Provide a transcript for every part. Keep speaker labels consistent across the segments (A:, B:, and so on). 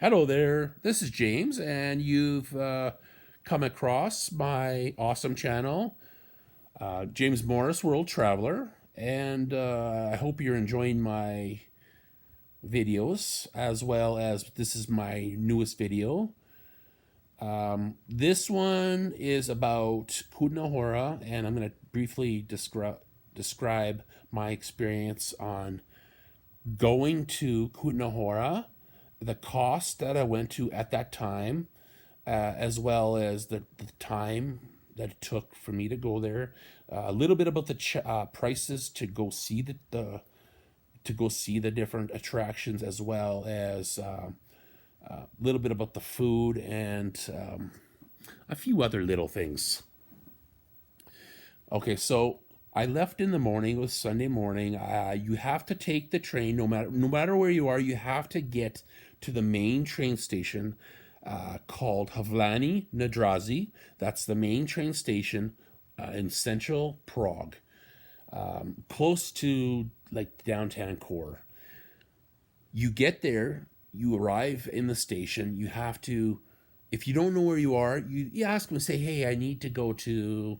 A: Hello there, this is James, and you've come across my awesome channel, James Morris World Traveler, and I hope you're enjoying my videos as well as this is my newest video. This one is about Kutna Hora, and I'm going to briefly describe my experience on going to Kutna Hora, the cost that I went to at that time, as well as the time that it took for me to go there. A little bit about the prices to go see the different attractions, as well as a little bit about the food and a few other little things. Okay, so I left in the morning. It was Sunday morning. You have to take the train, no matter where you are. You have to get to the main train station called Havlani Nadrazi. That's the main train station in central Prague, close to like downtown core. You get there, you arrive in the station. You have to, if you don't know where you are, you ask them, say, hey, I need to go to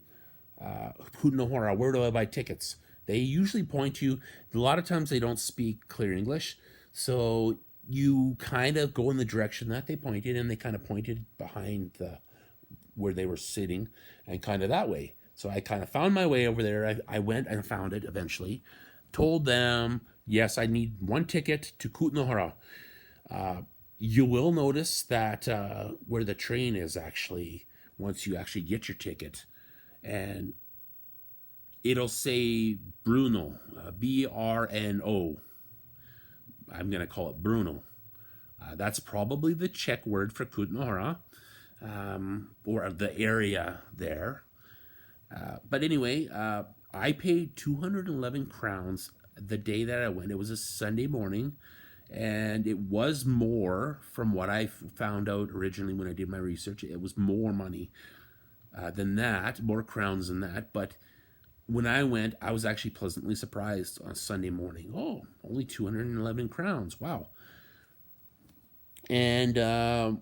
A: Kutna Hora. Where do I buy tickets? They usually point you. A lot of times they don't speak clear English, so you kind of go in the direction that they pointed, and they kind of pointed behind the where they were sitting, and kind of that way. So I kind of found my way over there. I went and found it eventually. Told them, yes, I need one ticket to Kutna Hora. You will notice that where the train is actually, once you actually get your ticket, and it'll say Bruno, Brno. I'm going to call it Bruno. That's probably the Czech word for Kutna Hora, or the area there. But anyway, I paid 211 crowns the day that I went. It was a Sunday morning, and it was more from what I found out originally when I did my research. It was more money than that, more crowns than that. But when I went, I was actually pleasantly surprised on Sunday morning. Oh, only 211 crowns. Wow. And I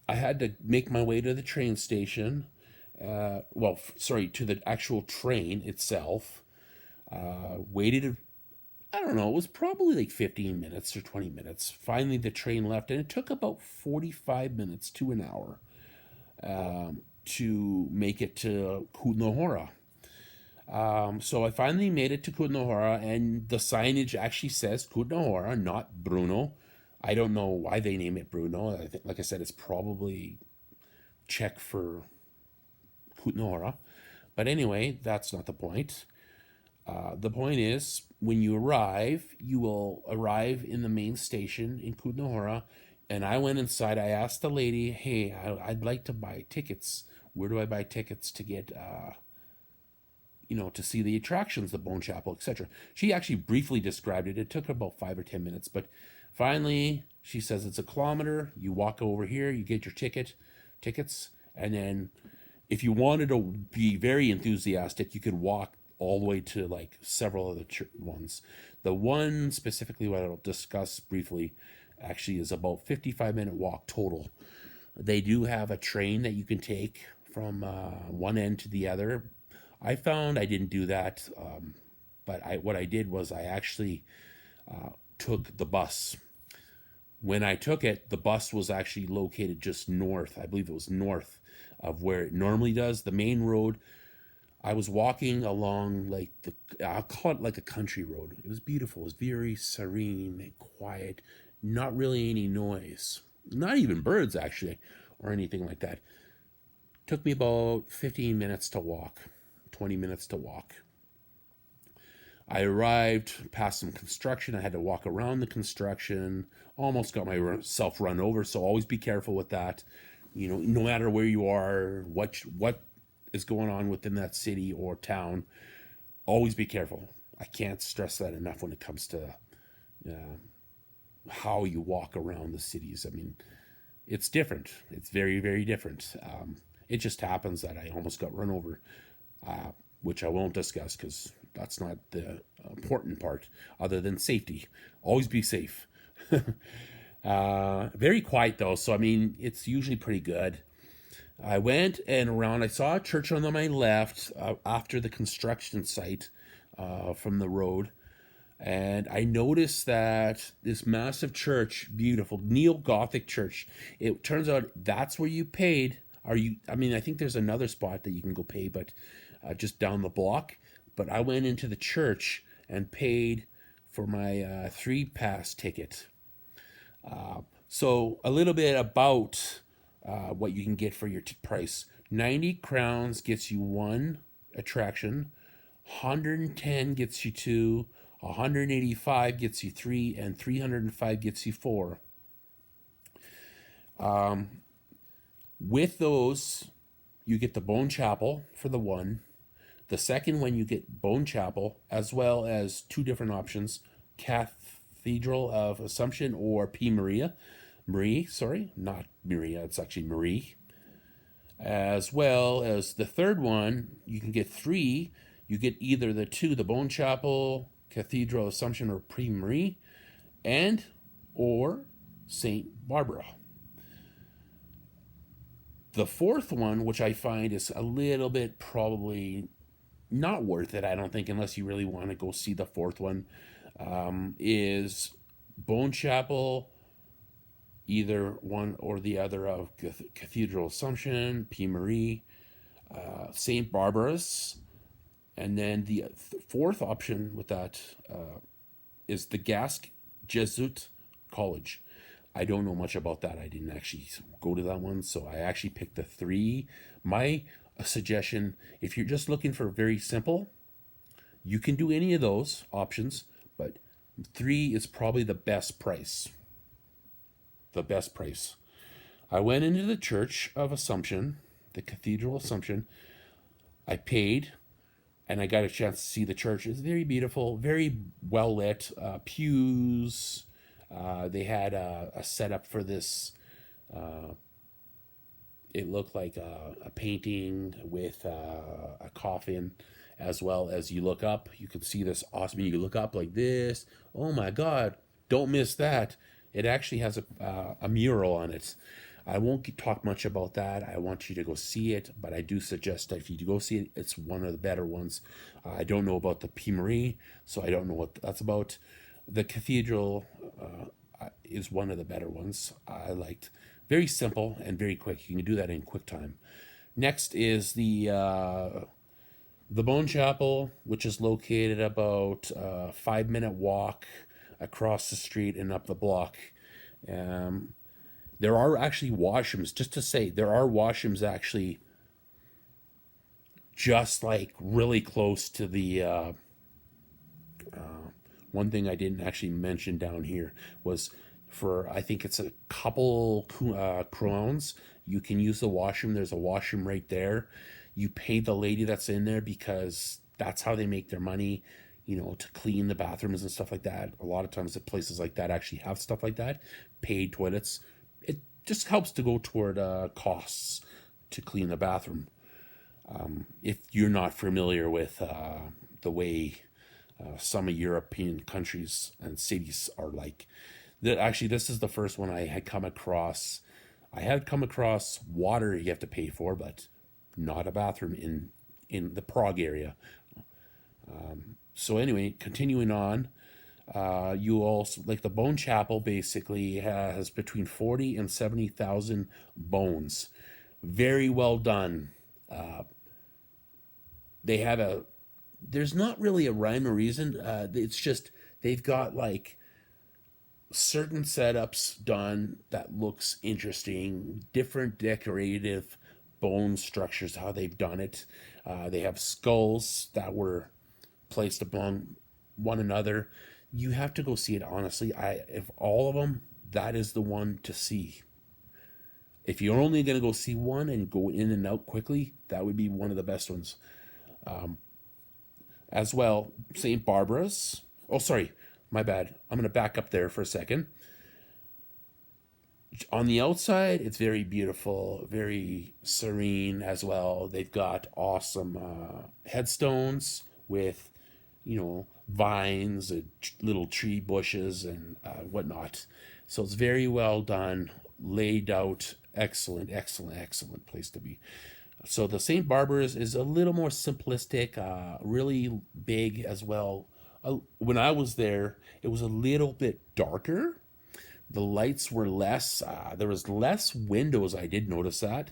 A: had to make my way to the train station. Sorry, to the actual train itself. Waited, I don't know, it was probably like 15 minutes or 20 minutes. Finally, the train left, and it took about 45 minutes to an hour to make it to Kutna Hora. So I finally made it to Kutna Hora, and the signage actually says Kutna Hora, not Bruno. I don't know why they name it Bruno. I think, like I said, it's probably Czech for Kutna Hora. But anyway, that's not the point. The point is, when you arrive, you will arrive in the main station in Kutna Hora. And I went inside. I asked the lady, hey, I'd like to buy tickets. Where do I buy tickets to get to see the attractions, the Bone Chapel, etc. She actually briefly described it. It took about 5 or 10 minutes, but finally she says it's a kilometer. You walk over here, you get your tickets, and then if you wanted to be very enthusiastic, you could walk all the way to like several other ones. The one specifically what I'll discuss briefly actually is about 55-minute walk total. They do have a train that you can take from one end to the other. I found I didn't do that, but what I did was I actually took the bus. When I took it, the bus was actually located just north. I believe it was north of where it normally does. The main road. I was walking along like I'll call it like a country road. It was beautiful. It was very serene and quiet. Not really any noise. Not even birds actually, or anything like that. Took me about 15 minutes to walk. 20 minutes to walk. I arrived past some construction. I had to walk around the construction. Almost got myself run over, so always be careful with that. No matter where you are, what is going on within that city or town, always be careful. I can't stress that enough when it comes to how you walk around the cities. I mean, it's different. It's very, very different. It just happens that I almost got run over, which I won't discuss because that's not the important part other than safety. Always be safe. Very quiet though, so I mean, it's usually pretty good. I went and around. I saw a church on my left after the construction site from the road, and I noticed that this massive church, beautiful neo-Gothic church. It turns out that's where you paid. Are you? I mean, I think there's another spot that you can go pay, but just down the block. But I went into the church and paid for my three pass ticket. So a little bit about what you can get for your price. 90 crowns gets you one attraction. 110 gets you two. 185 gets you three, and 305 gets you four. With those, you get the Bone Chapel for the one. The second one, you get Bone Chapel, as well as two different options: Cathedral of Assumption or P. Maria. Marie, sorry, not Maria, it's actually Marie. As well as the third one, you can get three. You get either the two, the Bone Chapel, Cathedral of Assumption, or Pre Marie, and or Saint Barbara. The fourth one, which I find is a little bit probably not worth it, I don't think, unless you really want to go see the fourth one, is Bone Chapel, either one or the other of Cathedral Assumption, P. Marie, St. Barbara's, and then the fourth option with that is the Gasque Jesuit College. I don't know much about that. I didn't actually go to that one, so I actually picked the three. My suggestion, if you're just looking for very simple, you can do any of those options, but three is probably the best price. The best price. I went into the Church of Assumption, the Cathedral Assumption. I paid, and I got a chance to see the church. It's very beautiful, very well lit. Pews. They had a setup for this. It looked like a painting with a coffin, as well as you look up. You can see this awesome. You look up like this. Oh my God! Don't miss that. It actually has a mural on it. I won't talk much about that. I want you to go see it, but I do suggest that if you go see it, it's one of the better ones. I don't know about the P. Marie, so I don't know what that's about. The cathedral is one of the better ones I liked. Very simple and very quick. You can do that in quick time. Next is the Bone Chapel, which is located about a 5-minute walk across the street and up the block. There are actually washrooms, just to say, there are washrooms actually just like really close to the one thing I didn't actually mention down here was for, I think it's a couple crowns, you can use the washroom. There's a washroom right there. You pay the lady that's in there because that's how they make their money, to clean the bathrooms and stuff like that. A lot of times the places like that actually have stuff like that, paid toilets. It just helps to go toward costs to clean the bathroom. If you're not familiar with the way some of European countries and cities are like, actually, this is the first one I had come across. I had come across water you have to pay for, but not a bathroom in the Prague area. So anyway, continuing on, you also, like the Bone Chapel basically has between 40 and 70,000 bones. Very well done. They have there's not really a rhyme or reason. It's just, they've got like certain setups done that looks interesting, different decorative bone structures, how they've done it. They have skulls that were placed upon one another. You have to go see it, honestly. If all of them, that is the one to see. If you're only going to go see one and go in and out quickly, that would be one of the best ones. As well, St. Barbara's. Oh, sorry, my bad. I'm going to back up there for a second. On the outside, it's very beautiful, very serene as well. They've got awesome headstones with, vines and little tree bushes and whatnot. So it's very well done, laid out, excellent, excellent, excellent place to be. So the St. Barbara's is a little more simplistic, really big as well. When I was there, it was a little bit darker. The lights were less. There was less windows. I did notice that.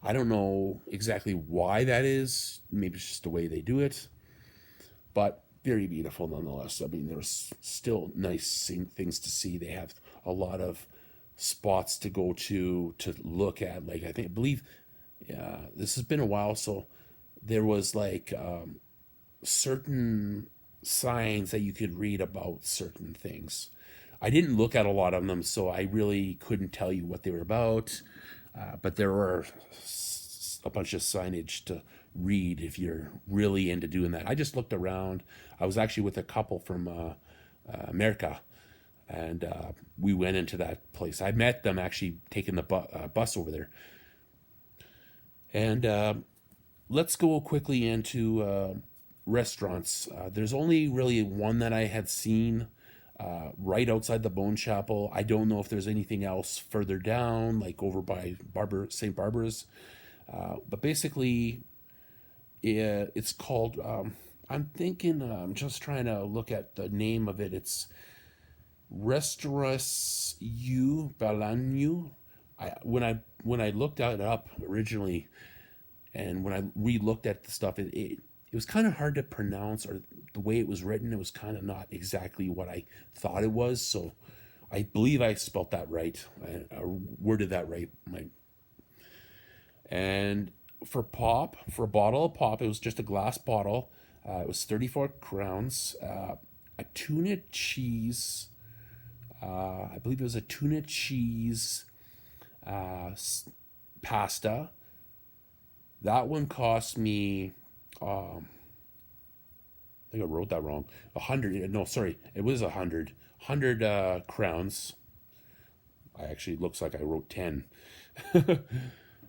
A: I don't know exactly why that is. Maybe it's just the way they do it, but very beautiful nonetheless. I mean, there's still nice things to see. They have a lot of spots to go to look at. Like I believe, yeah, this has been a while, so there was like certain signs that you could read about certain things. I didn't look at a lot of them, so I really couldn't tell you what they were about. But there were a bunch of signage to read if you're really into doing that. I just looked around. I was actually with a couple from America, and we went into that place. I met them actually taking the bus over there. And let's go quickly into restaurants. There's only really one that I had seen right outside the Bone Chapel. I don't know if there's anything else further down, like over by St. Barbara's. But basically, it's called. I'm thinking. I'm just trying to look at the name of it. It's Restaurant U Balanyu. When I looked it up originally, and when I re-looked at the stuff, it was kind of hard to pronounce, or the way it was written, it was kind of not exactly what I thought it was. So I believe I spelt that right. I worded that right. And for a bottle of pop, it was just a glass bottle. It was 34 crowns. A tuna cheese. I believe it was a tuna cheese pasta. That one cost me. I think I wrote that wrong. 100. No, sorry, it was 100. 100 crowns. I actually looks like I wrote 10. But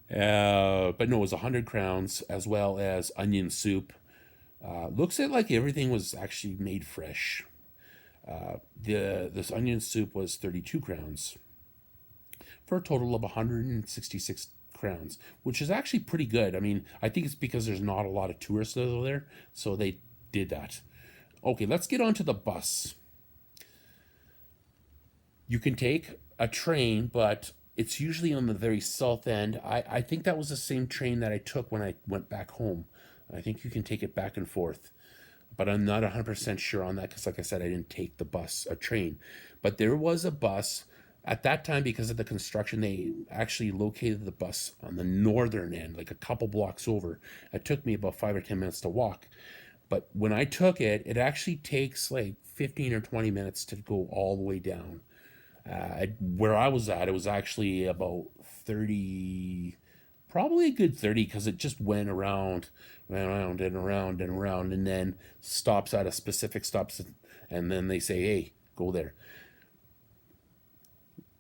A: no, it was 100 crowns, as well as onion soup. Looks like everything was actually made fresh. This onion soup was 32 crowns for a total of 166 crowns, which is actually pretty good. I mean, I think it's because there's not a lot of tourists over there, so they did that. Okay, let's get on to the bus. You can take a train, but it's usually on the very south end. I think that was the same train that I took when I went back home. I think you can take it back and forth, but I'm not 100% sure on that because, like I said, I didn't take a train. But there was a bus. At that time, because of the construction, they actually located the bus on the northern end, like a couple blocks over. It took me about 5 or 10 minutes to walk. But when I took it, it actually takes like 15 or 20 minutes to go all the way down. Where I was at, it was actually about 30, probably a good 30, because it just went around and around and around, and then stops at a specific stops, and then they say, hey, go there.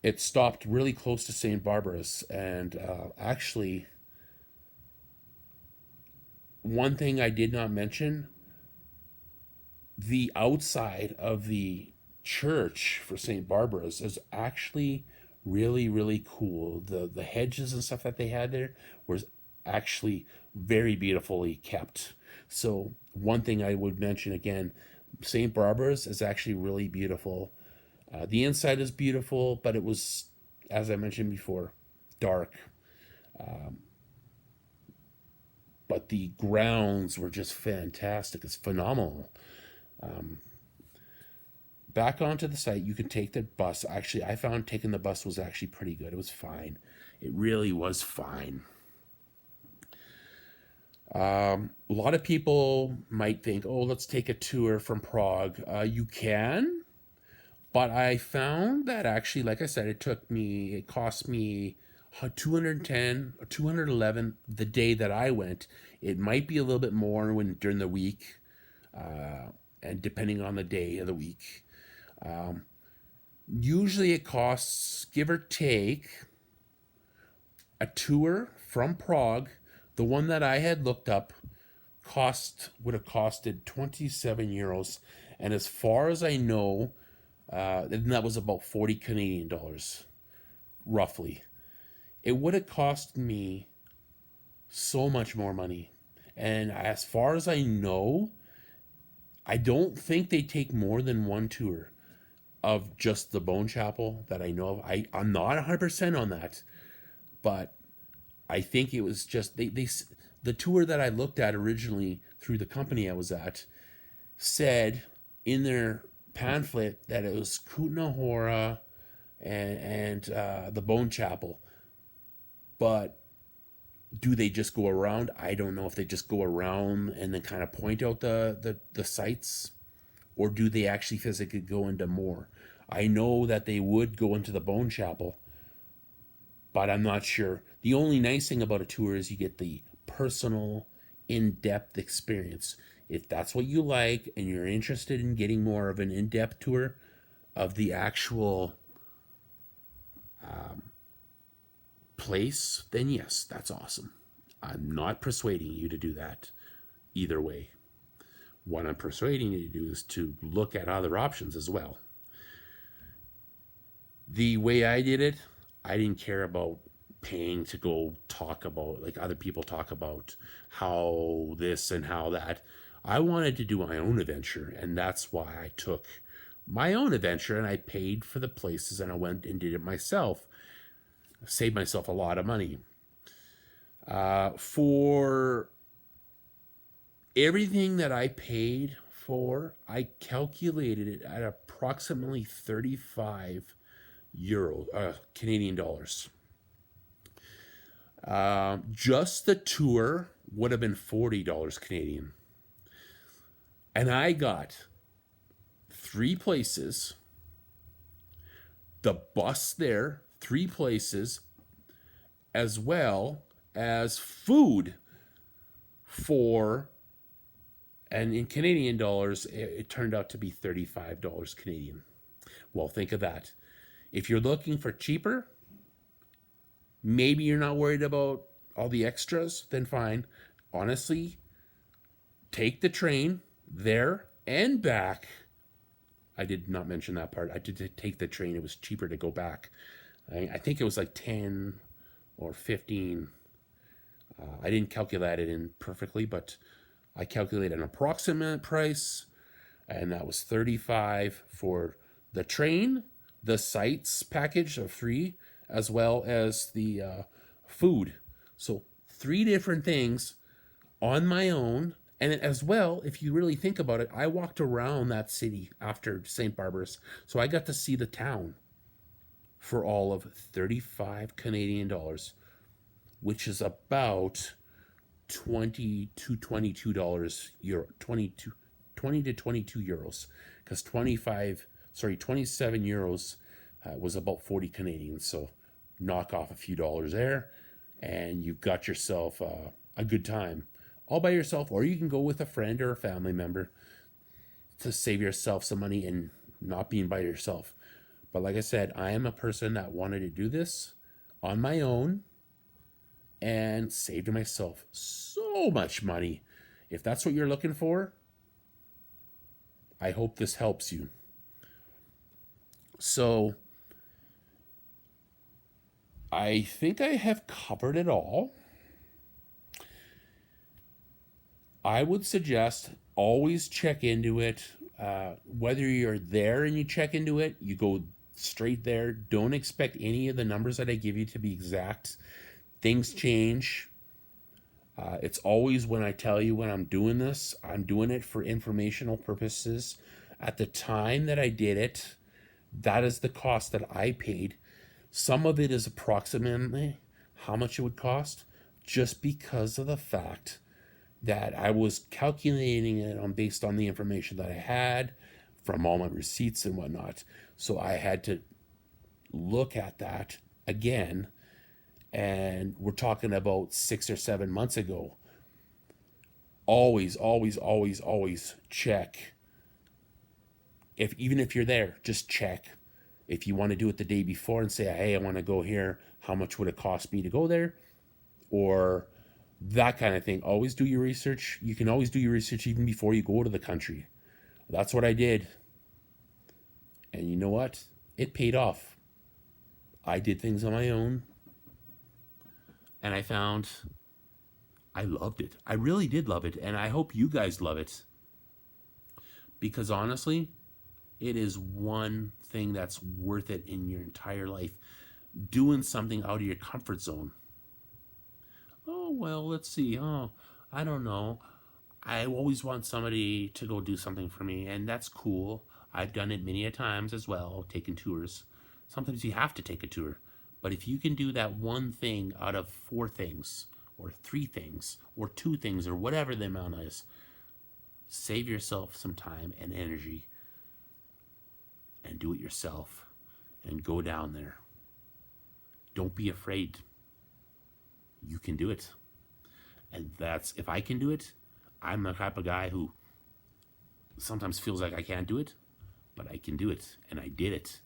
A: It stopped really close to St. Barbara's, and actually, one thing I did not mention, the outside of the church for St. Barbara's is actually really, really cool. The hedges and stuff that they had there was actually very beautifully kept. So one thing I would mention again, St. Barbara's is actually really beautiful. The inside is beautiful, but it was, as I mentioned before, dark. But the grounds were just fantastic. It's phenomenal. Back onto the site, you can take the bus. Actually, I found taking the bus was actually pretty good. It was fine. It really was fine. A lot of people might think, oh, let's take a tour from Prague. You can, but I found that actually, like I said, it cost me 210 or 211 the day that I went. It might be a little bit more during the week, and depending on the day of the week. Usually it costs, give or take, a tour from Prague. The one that I had looked up would have costed 27 euros. And as far as I know, And that was about 40 Canadian dollars, roughly. It would have cost me so much more money. And as far as I know, I don't think they take more than one tour of just the Bone Chapel that I know of. I'm not 100% on that, but I think it was just the tour that I looked at originally through the company I was at said in their pamphlet that it was Kutna Hora and the Bone Chapel. But do they just go around? I don't know if they just go around and then kind of point out the sites, or do they actually physically go into more? I know that they would go into the Bone Chapel, but I'm not sure. The only nice thing about a tour is you get the personal, in-depth experience. If that's what you like and you're interested in getting more of an in-depth tour of the actual place, then yes, that's awesome. I'm not persuading you to do that either way. What I'm persuading you to do is to look at other options as well. The way I did it, I didn't care about paying to go talk about, like other people talk about how this and how that. I wanted to do my own adventure, and that's why I took my own adventure and I paid for the places and I went and did it myself. Saved myself a lot of money. For everything that I paid for, I calculated it at approximately 35 Canadian dollars. Just the tour would have been $40 Canadian. And I got 3 places, the bus there, 3 places, as well as food for, and in Canadian dollars, it turned out to be $35 Canadian. Well, think of that. If you're looking for cheaper, maybe you're not worried about all the extras, then fine. Honestly, take the train there and back. I did not mention that part. I did take the train. It was cheaper to go back. I think it was like 10 or 15. I didn't calculate it in perfectly, but I calculated an approximate price, and that was 35 for the train, the sites package of 3, as well as the food. So 3 different things on my own. And as well, if you really think about it, I walked around that city after St. Barbara's. So I got to see the town for all of 35 Canadian dollars, which is about 20 to $22 20 to 22 euros, because 27 euros was about 40 Canadian. So knock off a few dollars there and you've got yourself a good time all by yourself, or you can go with a friend or a family member to save yourself some money and not being by yourself. But like I said, I am a person that wanted to do this on my own and saved myself so much money. If that's what you're looking for, I hope this helps you. So I think I have covered it all. I would suggest always check into it. Whether you're there and you check into it, you go straight there. Don't expect any of the numbers that I give you to be exact. Things change. It's always when I tell you when I'm doing this, I'm doing it for informational purposes. At the time that I did it, that is the cost that I paid. Some of it is approximately how much it would cost, just because of the fact that I was calculating it based on the information that I had from all my receipts and whatnot. So I had to look at that again, and we're talking about 6 or 7 months ago. Always, always, always, always check. Even if you're there, just check. If you want to do it the day before and say, hey, I want to go here, how much would it cost me to go there? Or that kind of thing. Always do your research. You can always do your research even before you go to the country. That's what I did. And you know what? It paid off. I did things on my own, and I found I loved it. I really did love it, and I hope you guys love it. Because honestly, it is one thing that's worth it in your entire life. Doing something out of your comfort zone. Oh, well, let's see. Oh, I don't know. I always want somebody to go do something for me, and that's cool. I've done it many a times as well, taking tours. Sometimes you have to take a tour. But if you can do that one thing out of 4 things, or 3 things, or 2 things, or whatever the amount is, save yourself some time and energy and do it yourself and go down there. Don't be afraid. You can do it. And that's, if I can do it, I'm the type of guy who sometimes feels like I can't do it, but I can do it, and I did it.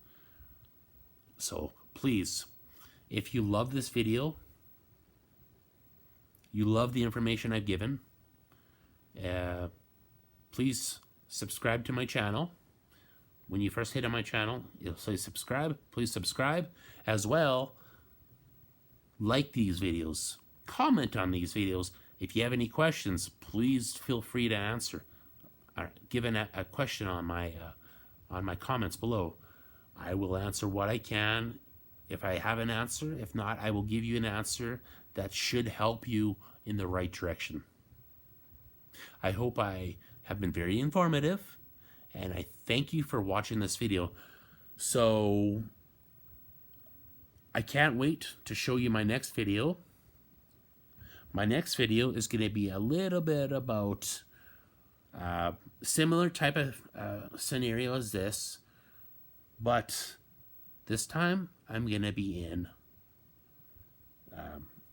A: So please, if you love this video, you love the information I've given, please subscribe to my channel. When you first hit on my channel, you'll say subscribe. Please subscribe. As well, like these videos. Comment on these videos. If you have any questions, please feel free to answer. Or give a question on my comments below. I will answer what I can if I have an answer. If not, I will give you an answer that should help you in the right direction. I hope I have been very informative, and I thank you for watching this video. So I can't wait to show you my next video. My next video is going to be a little bit about similar type of scenario as this, but this time I'm going to be in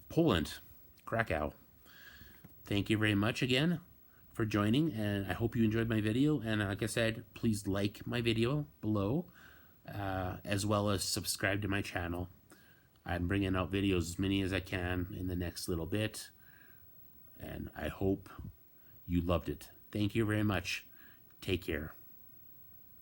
A: Poland, Krakow. Thank you very much again for joining, and I hope you enjoyed my video. And like I said, please like my video below, as well as subscribe to my channel. I'm bringing out videos, as many as I can, in the next little bit, and I hope you loved it. Thank you very much. Take care.